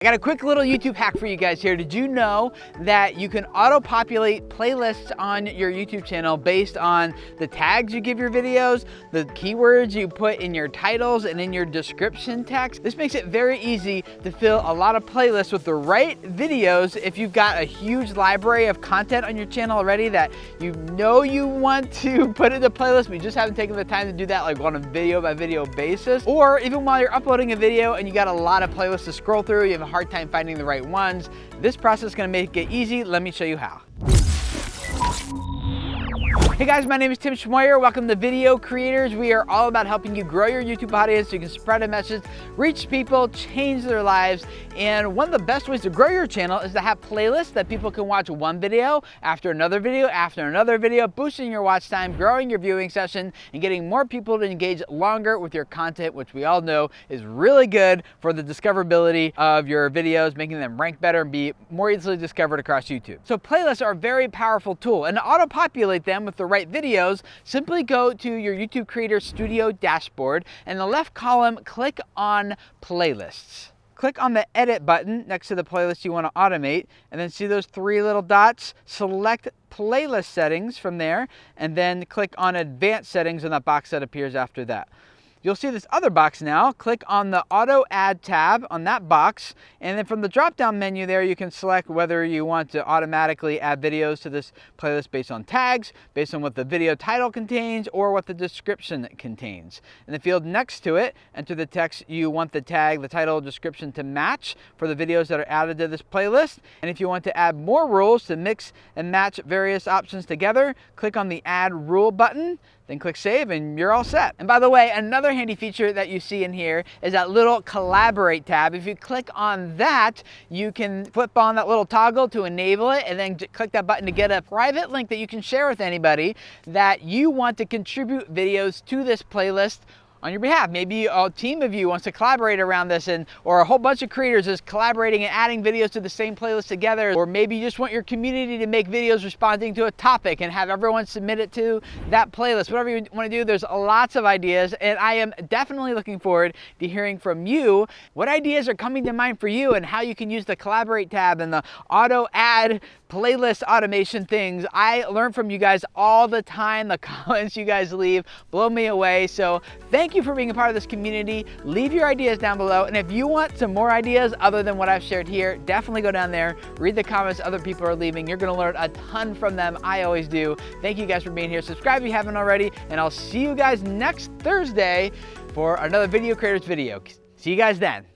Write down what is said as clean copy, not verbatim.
I got a quick little YouTube hack for you guys here. Did you know that you can auto-populate playlists on your YouTube channel based on the tags you give your videos, the keywords you put in your titles and in your description text? This makes it very easy to fill a lot of playlists with the right videos if you've got a huge library of content on your channel already that you know you want to put into playlists, but you just haven't taken the time to do that, like on a video by video basis. Or even while you're uploading a video and you got a lot of playlists to scroll through, you have a hard time finding the right ones. This process is gonna make it easy. Let me show you how. Hey guys, my name is Tim Schmoyer. Welcome to Video Creators. We are all about helping you grow your YouTube audience so you can spread a message, reach people, change their lives. And one of the best ways to grow your channel is to have playlists that people can watch one video after another video after another video, boosting your watch time, growing your viewing session, and getting more people to engage longer with your content, which we all know is really good for the discoverability of your videos, making them rank better and be more easily discovered across YouTube. So playlists are a very powerful tool, and to auto-populate them with the right videos, simply go to your YouTube Creator Studio dashboard, and in the left column, click on Playlists. Click on the Edit button next to the playlist you want to automate, and then see those three little dots? Select Playlist Settings from there, and then click on Advanced Settings in that box that appears after that. You'll see this other box now. Click on the Auto Add tab on that box, and then from the drop-down menu there, you can select whether you want to automatically add videos to this playlist based on tags, based on what the video title contains, or what the description contains. In the field next to it, enter the text you want the tag, the title, description to match for the videos that are added to this playlist. And if you want to add more rules to mix and match various options together, click on the Add Rule button, then click Save, and you're all set. And by the way, another handy feature that you see in here is that little Collaborate tab. If you click on that, you can flip on that little toggle to enable it, and then click that button to get a private link that you can share with anybody that you want to contribute videos to this playlist on your behalf. Maybe a team of you wants to collaborate around this, or a whole bunch of creators is collaborating and adding videos to the same playlist together. Or maybe you just want your community to make videos responding to a topic and have everyone submit it to that playlist. Whatever you want to do, there's lots of ideas, and I am definitely looking forward to hearing from you. What ideas are coming to mind for you, and how you can use the Collaborate tab and the Auto Add playlist automation things. I learn from you guys all the time. The comments you guys leave blow me away. So thank you for being a part of this community. Leave your ideas down below. And if you want some more ideas other than what I've shared here, definitely go down there, read the comments other people are leaving. You're gonna learn a ton from them. I always do. Thank you guys for being here. Subscribe if you haven't already, and I'll see you guys next Thursday for another Video Creators video. See you guys then.